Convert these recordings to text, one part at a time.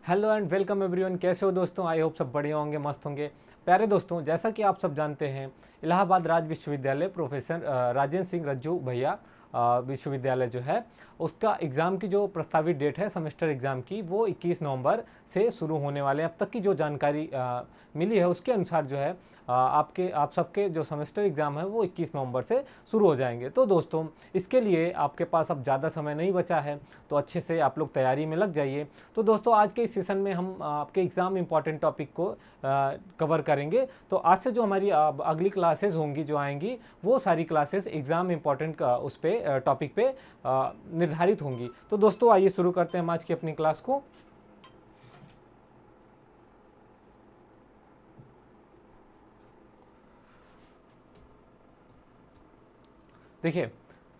Hello and welcome everyone. कैसे हो दोस्तों? आई होप सब बढ़िया होंगे, मस्त होंगे। प्यारे दोस्तों, जैसा कि आप सब जानते हैं, इलाहाबाद राज्य विश्वविद्यालय प्रोफेसर राजेंद्र सिंह रज्जू भैया विश्वविद्यालय जो है उसका एग्ज़ाम की जो प्रस्तावित डेट है सेमेस्टर एग्ज़ाम की, वो 21 नवंबर से शुरू होने वाले हैं। अब तक की जो जानकारी मिली है उसके अनुसार जो है आप सबके जो सेमेस्टर एग्ज़ाम है वो 21 नवंबर से शुरू हो जाएंगे। तो दोस्तों, इसके लिए आपके पास अब ज़्यादा समय नहीं बचा है, तो अच्छे से आप लोग तैयारी में लग जाइए। तो दोस्तों, आज के इस सेशन में हम आपके एग्ज़ाम इंपॉर्टेंट टॉपिक को कवर करेंगे। तो आज से जो हमारी अगली क्लासेस होंगी, जो आएंगी, वो सारी क्लासेस एग्ज़ाम इंपॉर्टेंट उस पे टॉपिक पे निर्धारित होंगी। तो दोस्तों, आइए शुरू करते हैं हम आज की अपनी क्लास को। देखिए,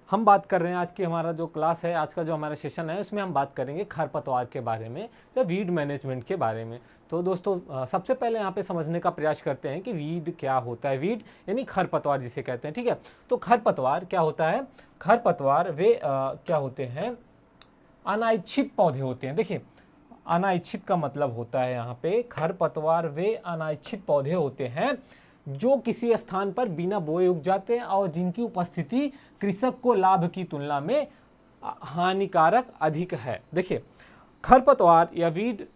हम बात कर रहे हैं आज की हमारा जो क्लास है, आज का जो हमारा सेशन है, उसमें हम बात करेंगे खरपतवार के बारे में या वीड मैनेजमेंट के बारे में। तो दोस्तों, सबसे पहले यहाँ पे समझने का प्रयास करते हैं कि वीड क्या होता है। वीड यानी खरपतवार जिसे कहते हैं, ठीक है। तो खरपतवार क्या होता है? खरपतवार वे क्या होते हैं? अनैच्छिक पौधे होते हैं। देखिए, अनैच्छिक का मतलब होता है यहाँ पे खरपतवार वे अनैच्छिक पौधे होते हैं जो किसी स्थान पर बिना बोए उग जाते हैं और जिनकी उपस्थिति कृषक को लाभ की तुलना में हानिकारक अधिक है। देखिए, खरपतवार या वीड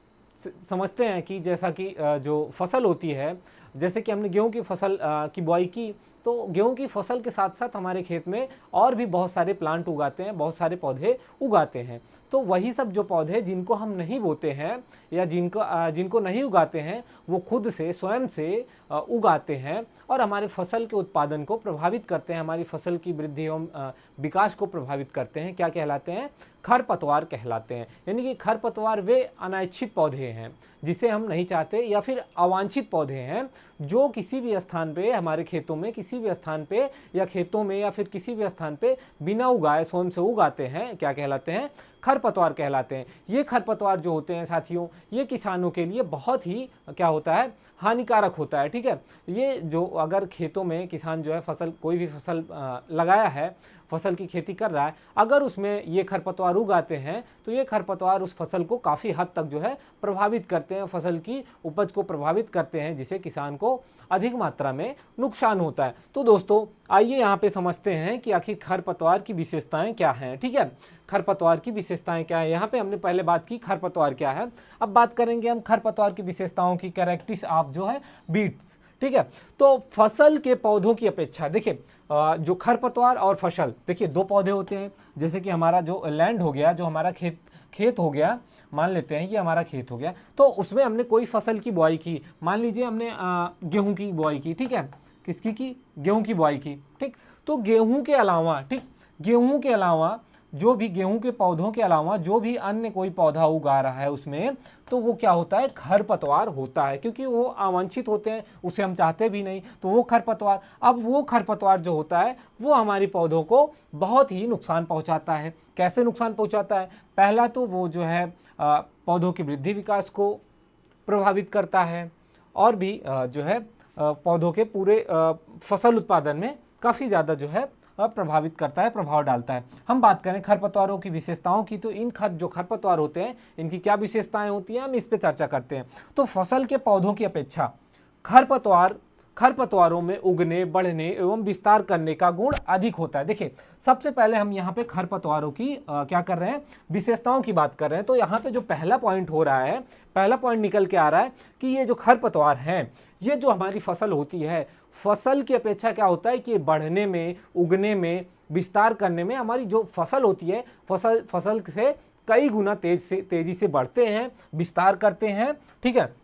समझते हैं कि जैसा कि जो फसल होती है, जैसे कि हमने गेहूं की फसल की बुआई की, तो गेहूं की फसल के साथ साथ हमारे खेत में और भी बहुत सारे प्लांट उगाते हैं, बहुत सारे पौधे उगाते हैं। तो वही सब जो पौधे जिनको हम नहीं बोते हैं या जिनको नहीं उगाते हैं, वो खुद से स्वयं से उगाते हैं और हमारे फसल के उत्पादन को प्रभावित करते हैं, हमारी फसल की वृद्धि एवं विकास को प्रभावित करते हैं। क्या कहलाते हैं? खरपतवार कहलाते हैं। यानी कि खरपतवार वे अनैच्छिक पौधे हैं जिसे हम नहीं चाहते, या फिर अवांछित पौधे हैं जो किसी भी स्थान पे, हमारे खेतों में किसी भी स्थान पे या खेतों में या फिर किसी भी स्थान पे बिना उगाए स्वयं से उगाते हैं। क्या कहलाते हैं? खरपतवार कहलाते हैं। ये खरपतवार जो होते हैं साथियों, ये किसानों के लिए बहुत ही क्या होता है? हानिकारक होता है, ठीक है। ये जो अगर खेतों में किसान जो है फसल, कोई भी फसल लगाया है, फसल की खेती कर रहा है, अगर उसमें ये खरपतवार उगाते हैं तो ये खरपतवार उस फसल को काफ़ी हद तक जो है प्रभावित करते हैं, फसल की उपज को प्रभावित करते हैं, जिससे किसान को अधिक मात्रा में नुकसान होता है। तो दोस्तों, आइए यहाँ पे समझते हैं कि आखिर खरपतवार की विशेषताएं क्या हैं, ठीक है। खरपतवार की विशेषताएं क्या है? यहाँ पे हमने पहले बात की खरपतवार क्या है, अब बात करेंगे हम खरपतवार की विशेषताओं की, कैरेक्टरिस्टिक्स ऑफ जो है बीट्स, ठीक है। तो फसल के पौधों की अपेक्षा, देखिए जो खरपतवार और फसल, देखिए दो पौधे होते हैं। जैसे कि हमारा जो लैंड हो गया, जो हमारा खेत हो गया, मान लेते हैं ये हमारा खेत हो गया, तो उसमें हमने कोई फसल की बुआई की, मान लीजिए हमने गेहूं की बुआई की, ठीक है। किसकी की? गेहूं की बुआई की, ठीक। तो गेहूं के अलावा, ठीक, गेहूं के अलावा जो भी, गेहूं के पौधों के अलावा जो भी अन्य कोई पौधा उगा रहा है उसमें, तो वो क्या होता है? खरपतवार होता है, क्योंकि वो अवांछित होते हैं, उसे हम चाहते भी नहीं, तो वो खरपतवार, अब वो खरपतवार जो होता है वो हमारी पौधों को बहुत ही नुकसान पहुंचाता है। कैसे नुकसान पहुंचाता है? पहला तो वो जो है पौधों की वृद्धि विकास को प्रभावित करता है और भी जो है पौधों के पूरे फसल उत्पादन में काफ़ी ज़्यादा जो है प्रभावित करता है, प्रभाव डालता है। हम बात करें खरपतवारों की विशेषताओं की, तो इन जो खरपतवार होते हैं इनकी क्या विशेषताएं होती हैं, हम इस पे चर्चा करते हैं। तो फसल के पौधों की अपेक्षा खरपतवारों में उगने, बढ़ने एवं विस्तार करने का गुण अधिक होता है। देखिए, सबसे पहले हम यहाँ पे खरपतवारों की क्या कर रहे हैं? विशेषताओं की बात कर रहे हैं। तो यहाँ पे जो पहला पॉइंट हो रहा है, पहला पॉइंट निकल के आ रहा है कि ये जो खरपतवार हैं, ये जो हमारी फसल होती है, फसल की अपेक्षा क्या होता है कि बढ़ने में, उगने में, विस्तार करने में हमारी जो फसल होती है, फसल से कई गुना तेजी से बढ़ते हैं, विस्तार करते हैं, ठीक है।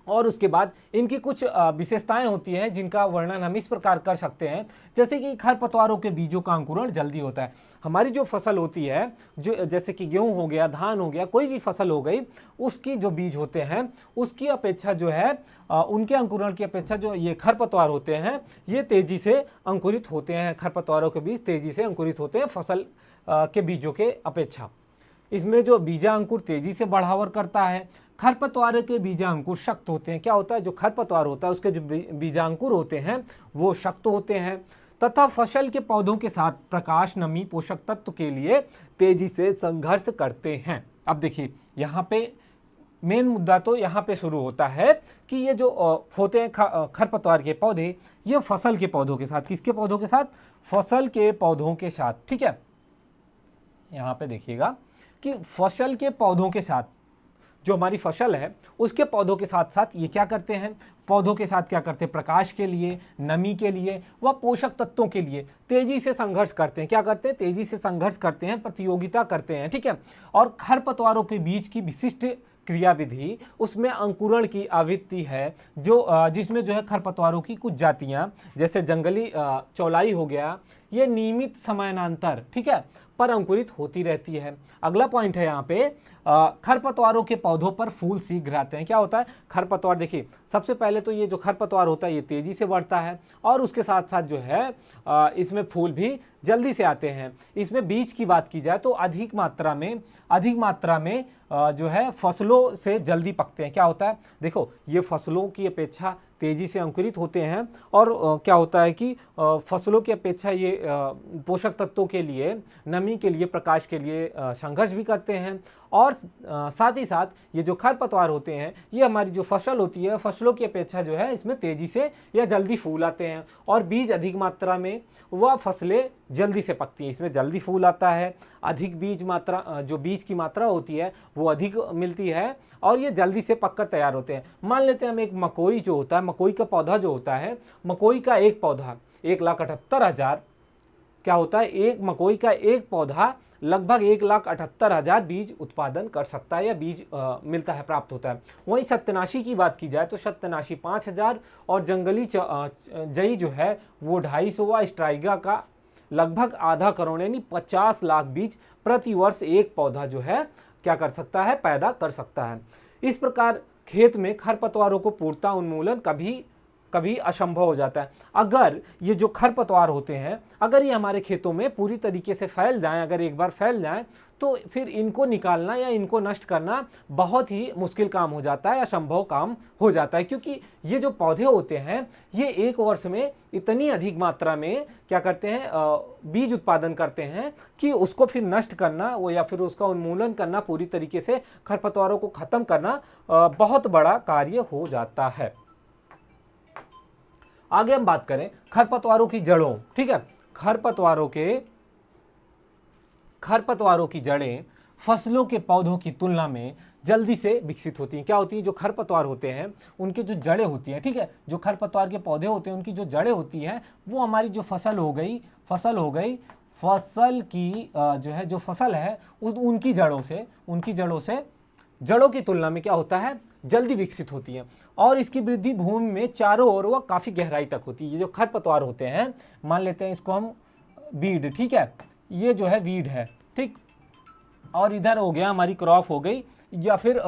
और उसके बाद इनकी कुछ विशेषताएं होती हैं जिनका वर्णन हम इस प्रकार कर सकते हैं, जैसे कि खरपतवारों के बीजों का अंकुरण जल्दी होता है। हमारी जो फसल होती है, जो जैसे कि गेहूं हो गया, धान हो गया, कोई भी फसल हो गई, उसकी जो बीज होते हैं उसकी अपेक्षा जो है उनके अंकुरण की अपेक्षा जो ये खरपतवार होते हैं, ये तेजी से अंकुरित होते हैं। खरपतवारों के बीज तेजी से अंकुरित होते हैं फसल के बीजों के अपेक्षा। इसमें जो बीजा अंकुर तेजी से बढ़ावर करता है। खरपतवार के बीजांकुर शक्त होते हैं। क्या होता है? जो खरपतवार होता है उसके जो बीजांकुर होते हैं वो शक्त होते हैं तथा फसल के पौधों के साथ प्रकाश, नमी, पोषक तत्व के लिए तेजी से संघर्ष करते हैं। अब देखिए यहाँ पे मेन मुद्दा तो यहाँ पे शुरू होता है कि ये जो होते हैं खरपतवार के पौधे, ये फसल के पौधों के साथ, किसके पौधों के साथ? फसल के पौधों के साथ, ठीक है। यहाँ पे देखिएगा कि फसल के पौधों के साथ, जो हमारी फसल है उसके पौधों के साथ साथ ये क्या करते हैं? पौधों के साथ क्या करते हैं? प्रकाश के लिए, नमी के लिए व पोषक तत्वों के लिए तेजी से संघर्ष करते हैं। क्या करते हैं? तेजी से संघर्ष करते हैं, प्रतियोगिता करते हैं, ठीक है। और खरपतवारों के बीच की विशिष्ट क्रियाविधि, उसमें अंकुरण की आवृत्ति है, जो जिसमें जो है खरपतवारों की कुछ जातियां, जैसे जंगली चौलाई हो गया, ये नियमित समानांतर, ठीक है, पर अंकुरित होती रहती है। अगला पॉइंट है यहाँ पे, खरपतवारों के पौधों पर फूल शीघ्र आते हैं। क्या होता है? खरपतवार, देखिए सबसे पहले तो ये जो खरपतवार होता है ये तेजी से बढ़ता है और उसके साथ साथ जो है इसमें फूल भी जल्दी से आते हैं। इसमें बीज की बात की जाए तो अधिक मात्रा में जो है फसलों से जल्दी पकते हैं। क्या होता है? देखो, ये फसलों की अपेक्षा तेजी से अंकुरित होते हैं और क्या होता है कि फसलों की अपेक्षा ये पोषक तत्वों के लिए, नमी के लिए, प्रकाश के लिए संघर्ष भी करते हैं। और साथ ही साथ ये जो खरपतवार होते हैं, ये हमारी जो फसल होती है, फसलों की अपेक्षा जो है इसमें तेजी से या जल्दी फूल आते हैं और बीज अधिक मात्रा में, वह फसलें जल्दी से पकती हैं। इसमें जल्दी फूल आता है, अधिक बीज मात्रा, जो बीज की मात्रा होती है वो अधिक मिलती है और ये जल्दी से पककर तैयार होते हैं। मान लेते हैं हम एक मकोई जो होता है, मकोई का पौधा जो होता है, मकोई का एक पौधा 1,78,000, क्या होता है? एक मकोई का एक पौधा लगभग 1,78,000 बीज उत्पादन कर सकता है या बीज मिलता है, प्राप्त होता है। वहीं सत्तनाशी की बात की जाए तो सत्तनाशी 5,000 और जंगली जई जो है वो 250 व स्ट्राइगा का लगभग आधा करोड़ यानी 50 लाख बीज प्रति वर्ष एक पौधा जो है क्या कर सकता है? पैदा कर सकता है। इस प्रकार खेत में खरपतवारों को पूर्णतः उन्मूलन कभी असंभव हो जाता है। अगर ये जो खरपतवार होते हैं, अगर ये हमारे खेतों में पूरी तरीके से फैल जाएं, अगर एक बार फैल जाएं, तो फिर इनको निकालना या इनको नष्ट करना बहुत ही मुश्किल काम हो जाता है, असंभव काम हो जाता है। क्योंकि ये जो पौधे होते हैं, ये एक वर्ष में इतनी अधिक मात्रा में क्या करते हैं? बीज उत्पादन करते हैं कि उसको फिर नष्ट करना वो या फिर उसका उन्मूलन करना, पूरी तरीके से खरपतवारों को खत्म करना बहुत बड़ा कार्य हो जाता है। आगे हम बात करें खरपतवारों की जड़ों, ठीक है। खरपतवारों की जड़ें फसलों के पौधों की तुलना में जल्दी से विकसित होती हैं। क्या होती हैं? जो खरपतवार होते हैं उनकी जो जड़ें होती हैं, ठीक है, जो खरपतवार के पौधे होते हैं उनकी जो जड़ें होती हैं, वो हमारी जो फसल हो गई, फसल की जो है, जो फसल है उनकी जड़ों से जड़ों की तुलना में क्या होता है? जल्दी विकसित होती है और इसकी वृद्धि भूमि में चारों ओर व काफ़ी गहराई तक होती है। ये जो खरपतवार होते हैं, मान लेते हैं इसको हम वीड, ठीक है, ये जो है वीड है, ठीक, और इधर हो गया हमारी क्रॉप हो गई या फिर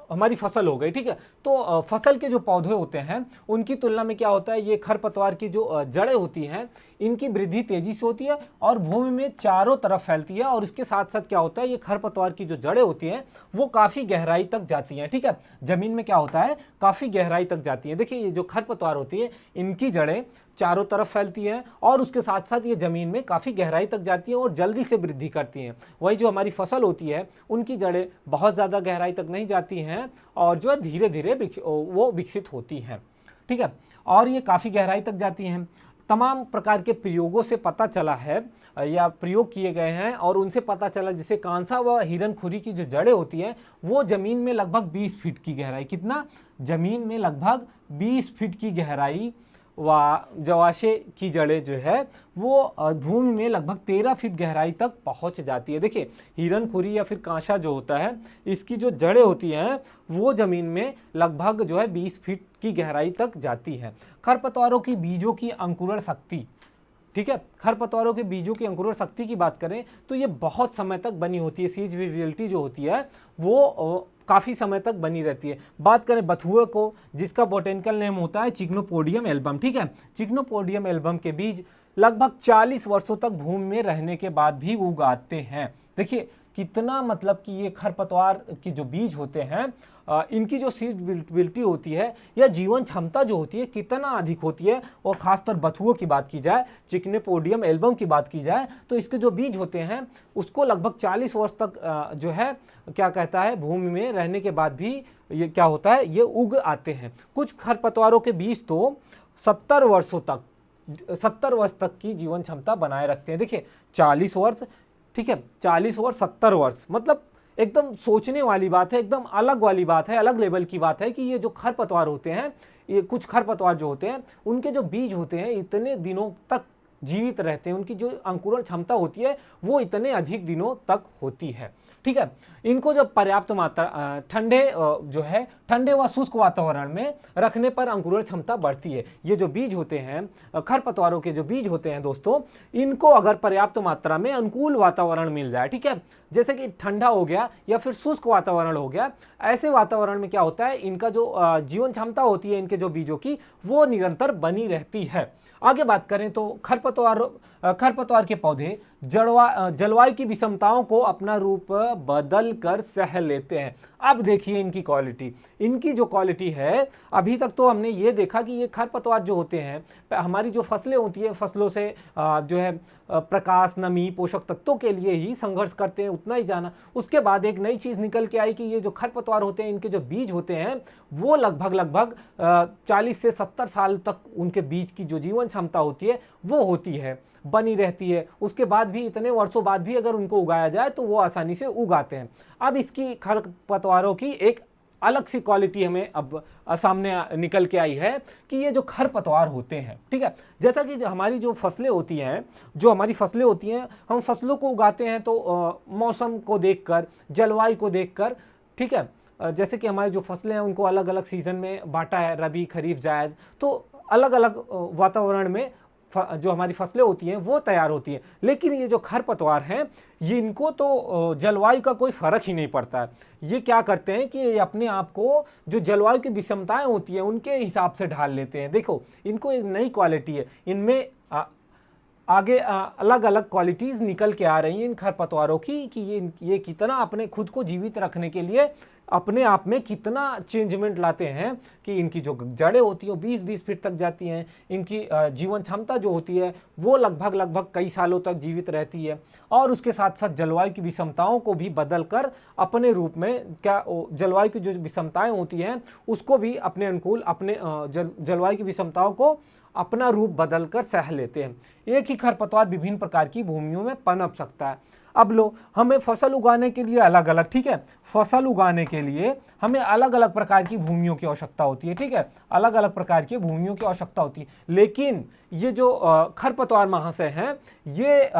हमारी फसल हो गई, ठीक है। तो फसल के जो पौधे होते हैं उनकी तुलना में क्या होता है? ये खरपतवार की जो जड़ें होती हैं, इनकी वृद्धि तेजी से होती है और भूमि में चारों तरफ फैलती है और इसके साथ साथ क्या होता है? ये खरपतवार की जो जड़ें होती हैं वो काफ़ी गहराई तक जाती हैं, ठीक है। जमीन में क्या होता है? काफ़ी गहराई तक जाती है। देखिए, ये जो खरपतवार होती है इनकी जड़ें चारों तरफ फैलती हैं और उसके साथ साथ ये ज़मीन में काफ़ी गहराई तक जाती हैं और जल्दी से वृद्धि करती हैं। वही जो हमारी फसल होती है उनकी जड़ें बहुत ज़्यादा गहराई तक नहीं जाती हैं और जो है धीरे धीरे वो विकसित होती हैं, ठीक है, और ये काफ़ी गहराई तक जाती हैं। तमाम प्रकार के प्रयोगों से पता चला है या प्रयोग किए गए हैं और उनसे पता चला, जैसे कांसा व हिरनखुरी की जो जड़ें होती हैं वो ज़मीन में लगभग 20 फीट की गहराई, कितना? ज़मीन में लगभग 20 फीट की गहराई व जवाशय की जड़ें जो है वो भूमि में लगभग 13 फीट गहराई तक पहुंच जाती है। देखिए, हिरनखुरी या फिर कांसा जो होता है, इसकी जो जड़ें होती हैं वो ज़मीन में लगभग जो है 20 फीट की गहराई तक जाती है। खरपतवारों की बीजों की अंकुरण शक्ति, ठीक है, खरपतवारों के बीजों की अंकुरण शक्ति की बात करें तो ये बहुत समय तक बनी होती है। सीज विजिबिलिटी जो होती है वो काफ़ी समय तक बनी रहती है। बात करें बथुए को, जिसका बोटेनिकल नेम होता है चिग्नोपोडियम एल्बम, ठीक है, चिग्नोपोडियम एल्बम के बीज लगभग 40 वर्षों तक भूमि में रहने के बाद भी उगाते हैं। देखिए कितना, मतलब कि ये खरपतवार के जो बीज होते हैं इनकी जो सीडबिलिटी होती है या जीवन क्षमता जो होती है कितना अधिक होती है, और खासकर बथुओं की बात की जाए, चिकनेपोडियम एल्बम की बात की जाए, तो इसके जो बीज होते हैं उसको लगभग 40 वर्ष तक जो है क्या कहता है भूमि में रहने के बाद भी ये क्या होता है, ये उग आते हैं। कुछ खरपतवारों के बीज तो 70 वर्ष तक की जीवन क्षमता बनाए रखते हैं। देखिए 40 वर्ष, ठीक है, 40 वर्ष 70 वर्ष, मतलब एकदम सोचने वाली बात है, एकदम अलग वाली बात है, अलग लेवल की बात है कि ये जो खरपतवार होते हैं, ये कुछ खरपतवार जो होते हैं उनके जो बीज होते हैं इतने दिनों तक जीवित रहते हैं, उनकी जो अंकुरण क्षमता होती है वो इतने अधिक दिनों तक होती है। ठीक है, इनको जब पर्याप्त मात्रा ठंडे जो है ठंडे व शुष्क वातावरण में रखने पर अंकुरण क्षमता बढ़ती है। ये जो बीज होते हैं खरपतवारों के जो बीज होते हैं दोस्तों, इनको अगर पर्याप्त मात्रा में अनुकूल वातावरण मिल जाए, ठीक है, जैसे कि ठंडा हो गया या फिर शुष्क वातावरण हो गया, ऐसे वातावरण में क्या होता है, इनका जो जीवन क्षमता होती है इनके जो बीजों की, वो निरंतर बनी रहती है। आगे बात करें तो खरपतवार के पौधे जलवायु की विषमताओं को अपना रूप बदल कर सह लेते हैं। अब देखिए इनकी क्वालिटी, इनकी जो क्वालिटी है, अभी तक तो हमने ये देखा कि ये खरपतवार जो होते हैं, हमारी जो फसलें होती है, फसलों से जो है प्रकाश, नमी, पोषक तत्वों के लिए ही संघर्ष करते हैं, उतना ही जाना। उसके बाद एक नई चीज़ निकल के आई कि ये जो खरपतवार होते हैं, इनके जो बीज होते हैं वो लगभग 40 से 70 साल तक उनके बीज की जो जीवन क्षमता होती है वो होती है, बनी रहती है। उसके बाद भी इतने वर्षों बाद भी अगर उनको उगाया जाए तो वो आसानी से उगाते हैं। अब इसकी खरपतवारों की एक अलग सी क्वालिटी हमें अब सामने निकल के आई है कि ये जो खरपतवार होते हैं, ठीक है, जैसा कि हमारी जो फसलें होती हैं, हम फसलों को उगाते हैं तो मौसम को देखकर, जलवायु को देखकर, ठीक है, जैसे कि हमारी जो फसलें हैं उनको अलग अलग सीजन में बांटा है, रबी, खरीफ, जायद, तो अलग अलग वातावरण में जो हमारी फसलें होती हैं वो तैयार होती हैं। लेकिन ये जो खरपतवार हैं, ये इनको तो जलवायु का कोई फर्क ही नहीं पड़ता है। ये क्या करते हैं कि ये अपने आप को जो जलवायु की विषमताएं होती हैं उनके हिसाब से ढाल लेते हैं। देखो इनको एक नई क्वालिटी है, इनमें आगे अलग अलग क्वालिटीज़ निकल के आ रही हैं इन खरपतवारों की कि ये कितना अपने खुद को जीवित रखने के लिए अपने आप में कितना चेंजमेंट लाते हैं कि इनकी जो जड़ें होती हैं 20-20 फीट तक जाती हैं, इनकी जीवन क्षमता जो होती है वो लगभग कई सालों तक जीवित रहती है, और उसके साथ साथ जलवायु की विषमताओं को भी बदल कर अपने रूप में जलवायु की जो विषमताएँ होती हैं उसको भी अपने अनुकूल, अपने जलवायु की विषमताओं को अपना रूप बदलकर सह लेते हैं। एक ही खरपतवार विभिन्न प्रकार की भूमियों में पनप सकता है। अब लो, हमें फसल उगाने के लिए अलग अलग, ठीक है, फसल उगाने के लिए हमें अलग अलग प्रकार की भूमियों की आवश्यकता होती है, ठीक है, अलग अलग प्रकार की भूमियों की आवश्यकता होती है। लेकिन ये जो खरपतवार महाशय हैं, ये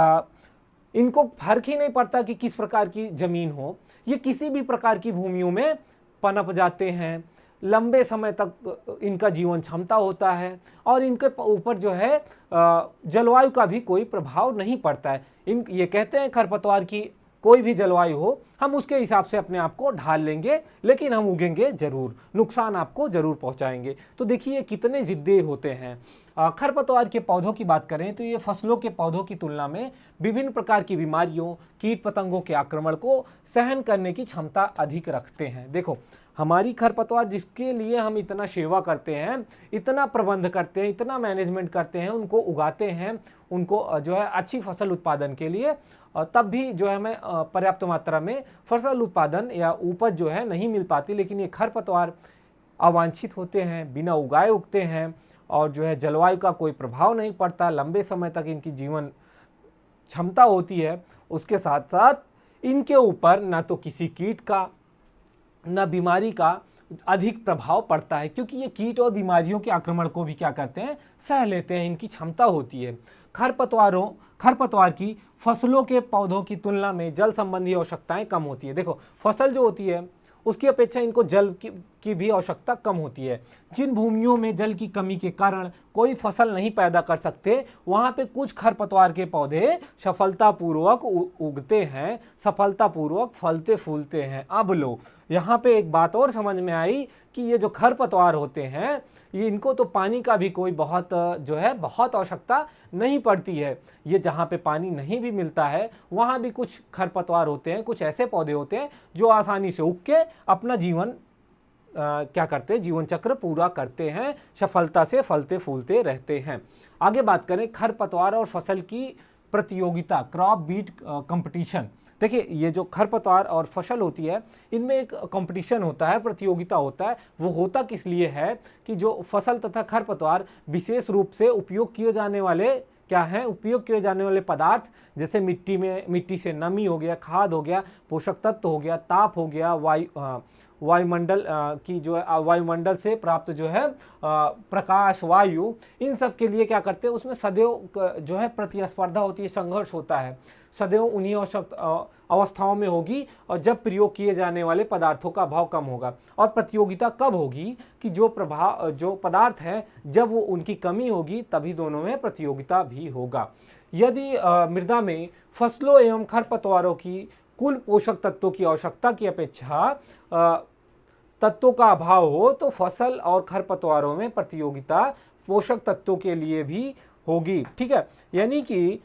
इनको फर्क ही नहीं पड़ता कि किस प्रकार की जमीन हो, ये किसी भी प्रकार की भूमियों में पनप जाते हैं, लंबे समय तक इनका जीवन क्षमता होता है, और इनके ऊपर जो है जलवायु का भी कोई प्रभाव नहीं पड़ता है। ये कहते हैं खरपतवार की कोई भी जलवायु हो हम उसके हिसाब से अपने आप को ढाल लेंगे, लेकिन हम उगेंगे जरूर, नुकसान आपको जरूर पहुंचाएंगे। तो देखिए कितने जिद्दी होते हैं। खरपतवार के पौधों की बात करें तो ये फसलों के पौधों की तुलना में विभिन्न प्रकार की बीमारियों, कीट पतंगों के आक्रमण को सहन करने की क्षमता अधिक रखते हैं। देखो हमारी खरपतवार जिसके लिए हम इतना सेवा करते हैं, इतना प्रबंध करते हैं, इतना मैनेजमेंट करते हैं, उनको उगाते हैं, उनको जो है अच्छी फसल उत्पादन के लिए, तब भी जो है हमें पर्याप्त मात्रा में फसल उत्पादन या उपज जो है नहीं मिल पाती। लेकिन ये खरपतवार अवांछित होते हैं, बिना उगाए उगते हैं, और जो है जलवायु का कोई प्रभाव नहीं पड़ता, लंबे समय तक इनकी जीवन क्षमता होती है। उसके साथ साथ इनके ऊपर ना तो किसी कीट का न बीमारी का अधिक प्रभाव पड़ता है, क्योंकि ये कीट और बीमारियों के आक्रमण को भी क्या करते हैं, सह लेते हैं, इनकी क्षमता होती है। खरपतवार की फसलों के पौधों की तुलना में जल संबंधी आवश्यकताएं कम होती है। देखो फसल जो होती है उसकी अपेक्षा इनको जल की भी आवश्यकता कम होती है। जिन भूमियों में जल की कमी के कारण कोई फसल नहीं पैदा कर सकते, वहाँ पे कुछ खरपतवार के पौधे सफलतापूर्वक उगते हैं, सफलतापूर्वक फलते फूलते हैं। अब लो, यहाँ पे एक बात और समझ में आई कि ये जो खरपतवार होते हैं, ये इनको तो पानी का भी कोई बहुत आवश्यकता नहीं पड़ती है। ये जहाँ पे पानी नहीं भी मिलता है वहाँ भी कुछ खरपतवार होते हैं, कुछ ऐसे पौधे होते हैं जो आसानी से उग के अपना जीवन क्या करते हैं, जीवन चक्र पूरा करते हैं, सफलता से फलते फूलते रहते हैं। आगे बात करें खरपतवार और फसल की प्रतियोगिता, क्रॉप बीट कंपटीशन। देखिए ये जो खरपतवार और फसल होती है इनमें एक कंपटीशन होता है, प्रतियोगिता होता है। वो होता किस लिए है कि जो फसल तथा खरपतवार विशेष रूप से उपयोग किए जाने वाले क्या हैं, उपयोग किए जाने वाले पदार्थ, जैसे मिट्टी से नमी हो गया, खाद हो गया, पोषक तत्व हो गया, ताप हो गया, वायुमंडल की जो है वायुमंडल से प्राप्त जो है प्रकाश, वायु, इन सब के लिए क्या करते हैं, उसमें सदैव जो है प्रतिस्पर्धा होती है, संघर्ष होता है। सदैव उन्हीं अवस्थाओं में होगी और जब प्रयोग किए जाने वाले पदार्थों का भाव कम होगा। और प्रतियोगिता कब होगी कि जो पदार्थ हैं जब वो उनकी कमी होगी, तभी दोनों में प्रतियोगिता भी होगा। यदि मृदा में फसलों एवं खरपतवारों की कुल पोषक तत्वों की आवश्यकता की अपेक्षा तत्वों का अभाव हो तो फसल और खरपतवारों में प्रतियोगिता पोषक तत्वों के लिए भी होगी। ठीक है, यानी कि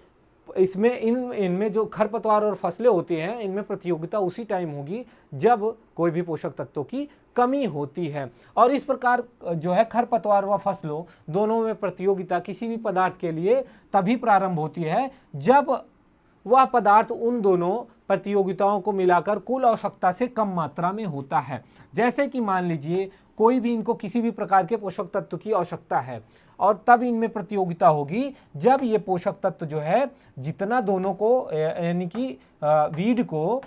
इसमें इनमें जो खरपतवार और फसलें होती हैं इनमें प्रतियोगिता उसी टाइम होगी जब कोई भी पोषक तत्वों की कमी होती है। और इस प्रकार जो है खरपतवार व फसलों दोनों में प्रतियोगिता किसी भी पदार्थ के लिए तभी प्रारंभ होती है जब वह पदार्थ उन दोनों प्रतियोगिताओं को मिलाकर कुल आवश्यकता से कम मात्रा में होता है। जैसे कि मान लीजिए कोई भी इनको किसी भी प्रकार के पोषक तत्व की आवश्यकता है और तब इनमें प्रतियोगिता होगी जब ये पोषक तत्व जो है जितना दोनों को यानी कि वीड को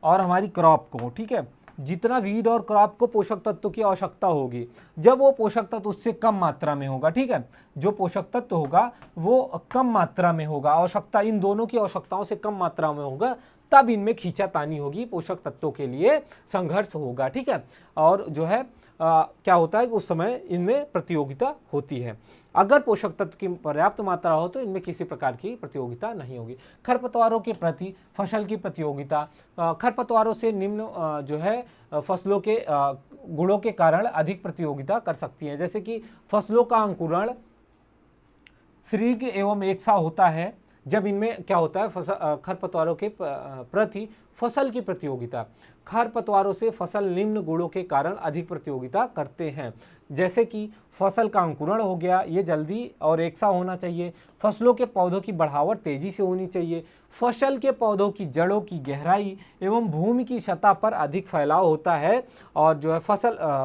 और हमारी क्रॉप को, ठीक है, जितना वीड और क्रॉप को पोषक तत्व की आवश्यकता होगी जब वो पोषक तत्व उससे कम मात्रा में होगा, ठीक है, जो पोषक तत्व होगा वो कम मात्रा में होगा, आवश्यकता इन दोनों की आवश्यकताओं से कम मात्रा में होगा, तब इनमें खींचातानी होगी, पोषक तत्वों के लिए संघर्ष होगा। ठीक है, और जो है क्या होता है कि उस समय इनमें प्रतियोगिता होती है। अगर पोषक तत्व की पर्याप्त मात्रा हो तो इनमें किसी प्रकार की प्रतियोगिता नहीं होगी। खरपतवारों के प्रति फसल की प्रतियोगिता, खरपतवारों से निम्न जो है फसलों के गुणों के कारण अधिक प्रतियोगिता कर सकती हैं। जैसे कि फसलों का अंकुरण शीघ्र एवं एक सा होता है, जब इनमें क्या होता है खरपतवारों के प्रति फसल की प्रतियोगिता, खरपतवारों से फसल निम्न गुणों के कारण अधिक प्रतियोगिता करते हैं। जैसे कि फसल का अंकुरण हो गया, ये जल्दी और एक सा होना चाहिए, फसलों के पौधों की बढ़ावट तेजी से होनी चाहिए, फसल के पौधों की जड़ों की गहराई एवं भूमि की सतह पर अधिक फैलाव होता है, और जो है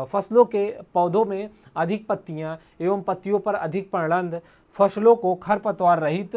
फसलों के पौधों में अधिक पत्तियां एवं पत्तियों पर अधिक पर्णदंड, फसलों को खरपतवार रहित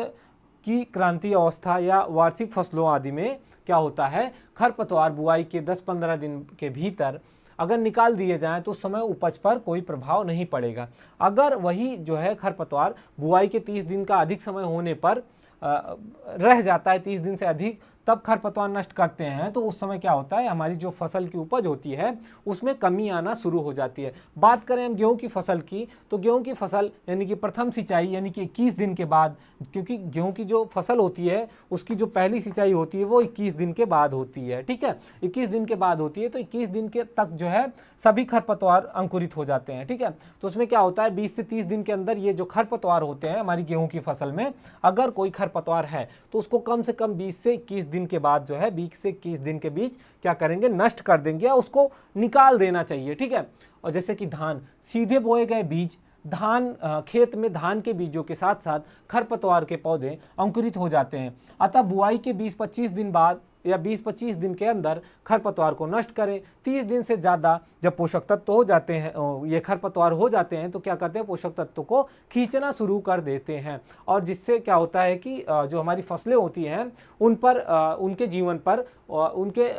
की क्रांति अवस्था या वार्षिक फसलों आदि में क्या होता है, खरपतवार बुआई के 10-15 दिन के भीतर अगर निकाल दिए जाएं तो उस समय उपज पर कोई प्रभाव नहीं पड़ेगा। अगर वही जो है खरपतवार बुआई के 30 दिन का अधिक समय होने पर रह जाता है, 30 दिन से अधिक, तब खरपतवार नष्ट करते हैं तो उस समय क्या होता है, हमारी जो फसल की उपज होती है उसमें कमी आना शुरू हो जाती है। बात करें हम गेहूं की फसल की, तो गेहूं की फसल यानी कि प्रथम सिंचाई यानी कि 21 दिन के बाद, क्योंकि गेहूं की जो फसल होती है उसकी जो पहली सिंचाई होती है वो 21 दिन के बाद होती है। ठीक है, 21 दिन के बाद होती है, तो 21 दिन के तक जो है सभी खरपतवार अंकुरित हो जाते हैं। ठीक है, तो उसमें क्या होता है 20 से 30 दिन के अंदर ये जो खरपतवार होते हैं हमारी गेहूं की फसल में, अगर कोई खरपतवार है तो उसको कम से कम 20 से 21 दिन के बाद जो है 20 से 21 दिन के बीच क्या करेंगे, नष्ट कर देंगे या उसको निकाल देना चाहिए। ठीक है, और जैसे कि धान, सीधे बोए गए बीज, धान खेत में धान के बीजों के साथ साथ खरपतवार के पौधे अंकुरित हो जाते हैं, अतः बुआई के 20-25 दिन बाद या 20-25 दिन के अंदर खरपतवार को नष्ट करें। 30 दिन से ज़्यादा जब पोषक तत्व हो जाते हैं, ये खरपतवार हो जाते हैं, तो क्या करते हैं, पोषक तत्व को खींचना शुरू कर देते हैं, और जिससे क्या होता है कि जो हमारी फसलें होती हैं उन पर उनके जीवन पर उनके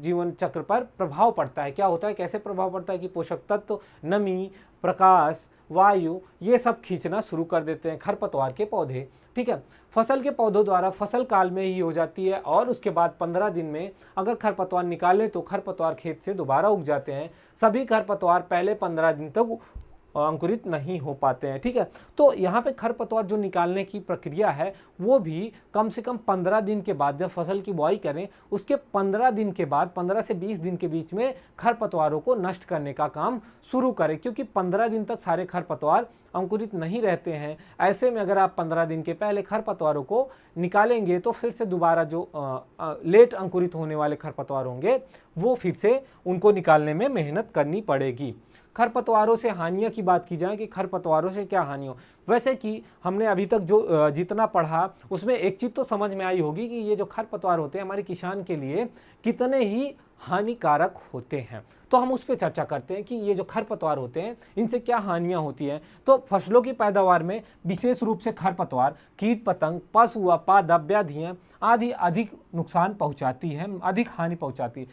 जीवन चक्र पर प्रभाव पड़ता है। क्या होता है, कैसे प्रभाव पड़ता है कि पोषक तत्व, नमी, प्रकाश, वायु, ये सब खींचना शुरू कर देते हैं खरपतवार के पौधे। ठीक है, फसल के पौधों द्वारा फसल काल में ही हो जाती है, और उसके बाद 15 दिन में अगर खरपतवार निकालें तो खरपतवार खेत से दोबारा उग जाते हैं। सभी खरपतवार पहले 15 दिन तक अंकुरित नहीं हो पाते हैं। ठीक है, तो यहाँ पे खरपतवार जो निकालने की प्रक्रिया है वो भी कम से कम 15 दिन के बाद, जब फसल की बुआई करें उसके 15 दिन के बाद, 15 से 20 दिन के बीच में खरपतवारों को नष्ट करने का काम शुरू करें, क्योंकि 15 दिन तक सारे खरपतवार अंकुरित नहीं रहते हैं। ऐसे में अगर आप 15 दिन के पहले खरपतवारों को निकालेंगे तो फिर से दोबारा जो लेट अंकुरित होने वाले खरपतवार होंगे वो फिर से उनको निकालने में मेहनत करनी पड़ेगी। खरपतवारों से हानियों की बात की जाए कि खरपतवारों से क्या हानि हो, वैसे कि हमने अभी तक जो जितना पढ़ा उसमें एक चीज़ तो समझ में आई होगी कि ये जो खरपतवार होते हैं हमारे किसान के लिए कितने ही हानिकारक होते हैं। तो हम उस पर चर्चा करते हैं कि ये जो खरपतवार होते हैं इनसे क्या हानियां होती हैं। तो फसलों की पैदावार में विशेष रूप से खरपतवार कीट पतंग, पशु, पादप, व्याधियाँ आदि अधिक नुकसान पहुंचाती हैं, अधिक हानि पहुंचाती है।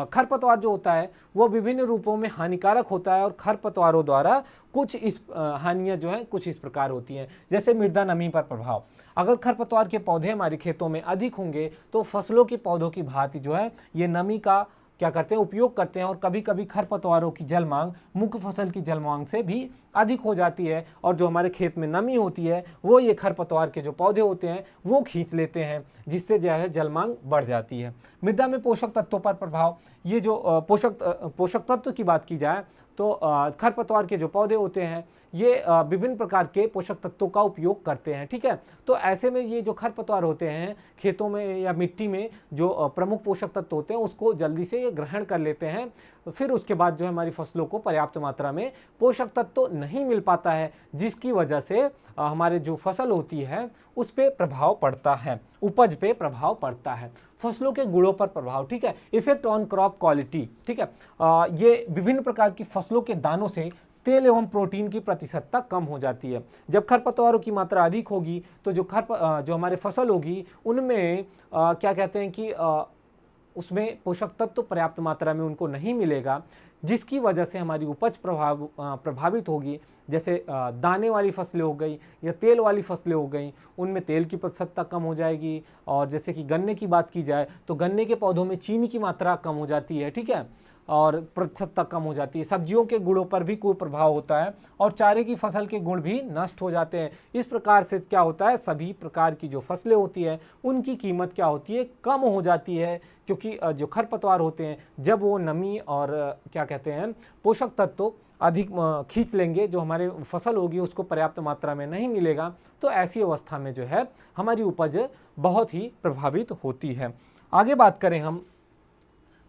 खरपतवार जो होता है वो विभिन्न रूपों में हानिकारक होता है और खरपतवारों द्वारा कुछ इस हानियाँ जो हैं कुछ इस प्रकार होती हैं। जैसे मृदा नमी पर प्रभाव, अगर खरपतवार के पौधे हमारे खेतों में अधिक होंगे तो फसलों के पौधों की भांति जो है ये नमी का क्या करते हैं, उपयोग करते हैं, और कभी कभी खरपतवारों की जल मांग मुख्य फसल की जल मांग से भी अधिक हो जाती है, और जो हमारे खेत में नमी होती है वो ये खरपतवार के जो पौधे होते हैं वो खींच लेते हैं, जिससे जो है जल मांग बढ़ जाती है। मृदा में पोषक तत्वों पर प्रभाव, ये जो पोषक तत्व की बात की जाए तो खरपतवार के जो पौधे होते हैं ये विभिन्न प्रकार के पोषक तत्वों का उपयोग करते हैं। ठीक है, तो ऐसे में ये जो खरपतवार होते हैं खेतों में या मिट्टी में जो प्रमुख पोषक तत्व होते हैं उसको जल्दी से ये ग्रहण कर लेते हैं, फिर उसके बाद जो है हमारी फसलों को पर्याप्त मात्रा में पोषक तत्व नहीं मिल पाता है, जिसकी वजह से हमारे जो फसल होती है उस पर प्रभाव पड़ता है, उपज पे प्रभाव पड़ता है, फसलों के गुणों पर प्रभाव। ठीक है, इफेक्ट ऑन क्रॉप क्वालिटी। ठीक है, ये विभिन्न प्रकार की फसलों के दानों से तेल एवं प्रोटीन की प्रतिशतता कम हो जाती है। जब खरपतवारों की मात्रा अधिक होगी तो जो हमारे फसल होगी उनमें क्या कहते हैं कि उसमें पोषक तत्व तो पर्याप्त मात्रा में उनको नहीं मिलेगा, जिसकी वजह से हमारी उपज प्रभावित होगी। जैसे दाने वाली फसलें हो गई या तेल वाली फसलें हो गई, उनमें तेल की प्रतिशतता कम हो जाएगी। और जैसे कि गन्ने की बात की जाए तो गन्ने के पौधों में चीनी की मात्रा कम हो जाती है। ठीक है, और प्रतिशतता कम हो जाती है। सब्जियों के गुणों पर भी कोई प्रभाव होता है और चारे की फसल के गुण भी नष्ट हो जाते हैं। इस प्रकार से क्या होता है, सभी प्रकार की जो फसलें होती है उनकी कीमत क्या होती है, कम हो जाती है, क्योंकि जो खरपतवार होते हैं जब वो नमी और क्या कहते हैं पोषक तत्व अधिक खींच लेंगे, जो हमारे फसल होगी उसको पर्याप्त मात्रा में नहीं मिलेगा, तो ऐसी अवस्था में जो है हमारी उपज बहुत ही प्रभावित होती है। आगे बात करें हम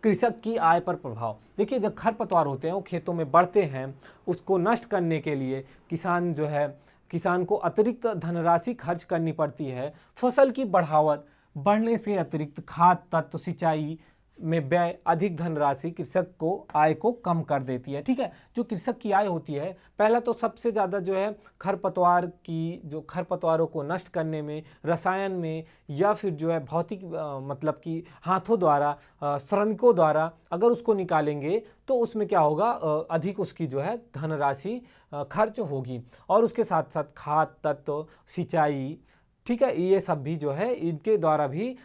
कृषक की आय पर प्रभाव। देखिए, जब खरपतवार होते हैं वो खेतों में बढ़ते हैं, उसको नष्ट करने के लिए किसान को अतिरिक्त धनराशि खर्च करनी पड़ती है। फसल की बढ़ावट बढ़ने से अतिरिक्त खाद तत्व सिंचाई में व्यय अधिक धनराशि कृषक को आय को कम कर देती है। ठीक है, जो कृषक की आय होती है, पहला तो सबसे ज़्यादा जो है खरपतवारों को नष्ट करने में, रसायन में, या फिर जो है भौतिक मतलब कि हाथों द्वारा, श्रमिकों द्वारा अगर उसको निकालेंगे तो उसमें क्या होगा, अधिक उसकी जो है धनराशि खर्च होगी। और उसके साथ साथ खाद तत्व, सिंचाई, ठीक है, ये सब भी जो है इनके द्वारा भी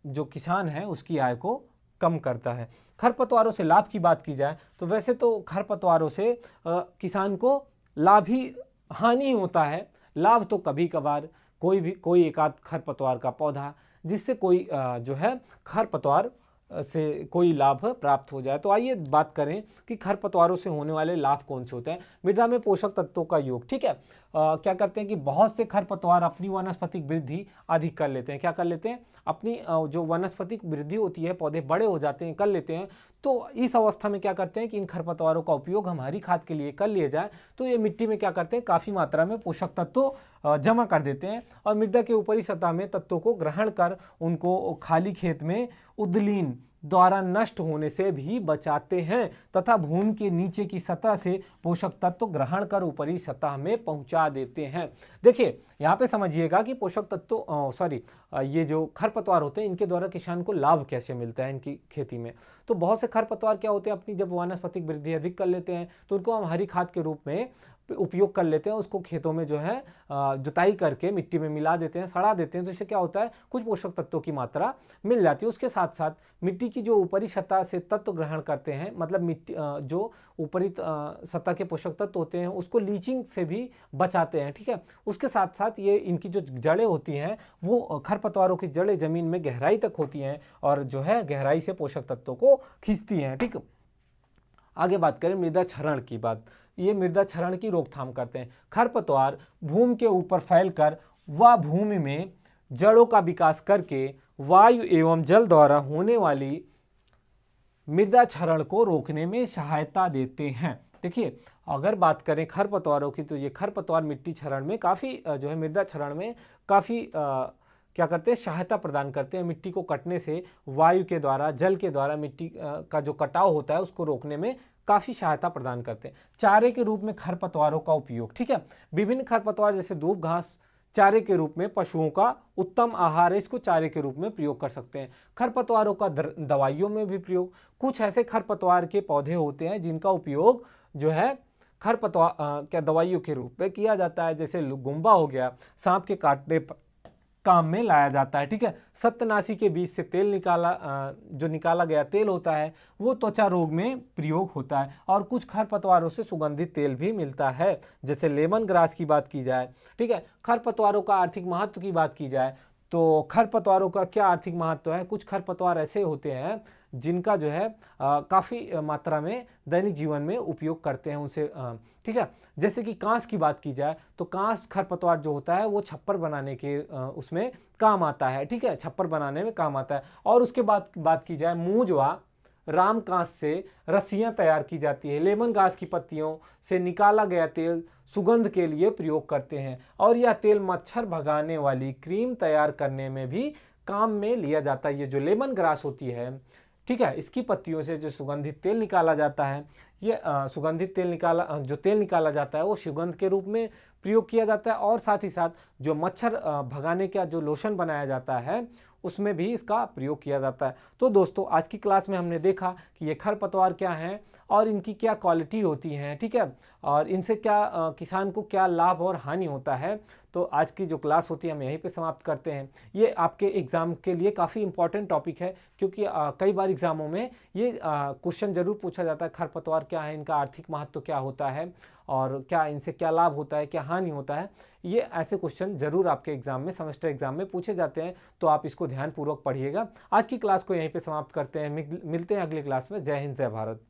जो किसान है उसकी आय को कम करता है। खरपतवारों से लाभ की बात की जाए तो वैसे तो खरपतवारों से किसान को लाभ ही हानि होता है। लाभ तो कभी कभार कोई एकाध खरपतवार का पौधा जिससे कोई जो है खरपतवार से कोई लाभ प्राप्त हो जाए। तो आइए बात करें कि खरपतवारों से होने वाले लाभ कौन से होते हैं। मृदा में पोषक तत्वों का योग। ठीक है, क्या करते हैं कि बहुत से खरपतवार अपनी वानस्पतिक वृद्धि अधिक कर लेते हैं। क्या कर लेते हैं, अपनी जो वानस्पतिक वृद्धि होती है, पौधे बड़े हो जाते हैं, कर लेते हैं। तो इस अवस्था में क्या करते हैं कि इन खरपतवारों का उपयोग हमारी खाद के लिए कर लिया जाए तो ये मिट्टी में क्या करते हैं, काफ़ी मात्रा में पोषक तत्व जमा कर देते हैं और मृदा के ऊपरी सतह में तत्वों को ग्रहण कर उनको खाली खेत में उद्गीलन द्वारा नष्ट होने से भी बचाते हैं तथा भूमि के नीचे की सतह से पोषक तत्व ग्रहण कर ऊपरी सतह में पहुंचा देते हैं। देखिए, यहाँ पे समझिएगा कि पोषक तत्व ये जो खरपतवार होते हैं इनके द्वारा किसान को लाभ कैसे मिलता है इनकी खेती में। तो बहुत से खरपतवार क्या होते हैं, अपनी जब वानस्पतिक वृद्धि अधिक कर लेते हैं तो उनको हम हरी खाद के रूप में उपयोग कर लेते हैं, उसको खेतों में जो है जुताई करके मिट्टी में मिला देते हैं, सड़ा देते हैं, तो इससे क्या होता है कुछ पोषक तत्वों की मात्रा मिल जाती है। उसके साथ साथ मिट्टी की जो ऊपरी सतह से तत्व ग्रहण करते हैं, मतलब मिट्टी जो ऊपरी सतह के पोषक तत्व होते हैं उसको लीचिंग से भी बचाते हैं, ठीक है। उसके साथ साथ ये इनकी जो जड़ें होती हैं वो खरपतवारों की जड़ें जमीन में गहराई तक होती हैं और जो है गहराई से पोषक तत्वों को खींचती हैं, ठीक। आगे बात करें मृदा क्षरण की बात, ये मृदा क्षरण की रोकथाम करते हैं। खरपतवार भूमि के ऊपर फैलकर व भूमि में जड़ों का विकास करके वायु एवं जल द्वारा होने वाली मृदा क्षरण को रोकने में सहायता देते हैं। देखिए अगर बात करें खरपतवारों की तो ये खरपतवार मिट्टी क्षरण में काफ़ी जो है मृदा क्षरण में काफ़ी क्या करते हैं सहायता प्रदान करते हैं। मिट्टी को कटने से वायु के द्वारा जल के द्वारा मिट्टी का जो कटाव होता है उसको रोकने में काफ़ी सहायता प्रदान करते हैं। चारे के रूप में खरपतवारों का उपयोग, ठीक है। विभिन्न खरपतवार जैसे दूब घास चारे के रूप में पशुओं का उत्तम आहार है, इसको चारे के रूप में प्रयोग कर सकते हैं। खरपतवारों का दवाइयों में भी प्रयोग, कुछ ऐसे खरपतवार के पौधे होते हैं जिनका उपयोग जो है खरपतवार क्या दवाइयों के रूप में किया जाता है, जैसे गुम्बा हो गया, सांप के काटने पर काम में लाया जाता है, ठीक है। सत्तनाशी के बीज से तेल जो निकाला गया तेल होता है वो त्वचा रोग में प्रयोग होता है। और कुछ खरपतवारों से सुगंधित तेल भी मिलता है, जैसे लेमन ग्रास की बात की जाए, ठीक है। खरपतवारों का आर्थिक महत्व की बात की जाए तो खरपतवारों का क्या आर्थिक महत्व है। कुछ खरपतवार ऐसे होते हैं जिनका जो है काफ़ी मात्रा में दैनिक जीवन में उपयोग करते हैं उनसे, ठीक है। जैसे कि कांस की बात की जाए तो कांस खरपतवार जो होता है वो छप्पर बनाने के उसमें काम आता है, ठीक है, छप्पर बनाने में काम आता है। और उसके बाद बात की जाए मूंज व राम कांस से रस्सियाँ तैयार की जाती है। लेमन घास की पत्तियों से निकाला गया तेल सुगंध के लिए प्रयोग करते हैं और यह तेल मच्छर भगाने वाली क्रीम तैयार करने में भी काम में लिया जाता है। ये जो लेमन ग्रास होती है, ठीक है, इसकी पत्तियों से जो सुगंधित तेल निकाला जाता है, ये सुगंधित तेल जो तेल निकाला जाता है वो सुगंध के रूप में प्रयोग किया जाता है। और साथ ही साथ जो मच्छर भगाने का जो लोशन बनाया जाता है उसमें भी इसका प्रयोग किया जाता है। तो दोस्तों आज की क्लास में हमने देखा कि ये खरपतवार क्या हैं और इनकी क्या क्वालिटी होती हैं, ठीक है, और इनसे क्या किसान को क्या लाभ और हानि होता है। तो आज की जो क्लास होती है हम यहीं पे समाप्त करते हैं। ये आपके एग्ज़ाम के लिए काफ़ी इंपॉर्टेंट टॉपिक है क्योंकि कई बार एग्ज़ामों में ये क्वेश्चन जरूर पूछा जाता है, खरपतवार क्या है, इनका आर्थिक महत्व क्या होता है और क्या इनसे क्या लाभ होता है, क्या हानि होता है। ये ऐसे क्वेश्चन जरूर आपके एग्जाम में, सेमेस्टर एग्जाम में पूछे जाते हैं, तो आप इसको ध्यानपूर्वक पढ़िएगा। आज की क्लास को यहीं पे समाप्त करते हैं, मिलते हैं अगली क्लास में। जय हिंद, जय भारत।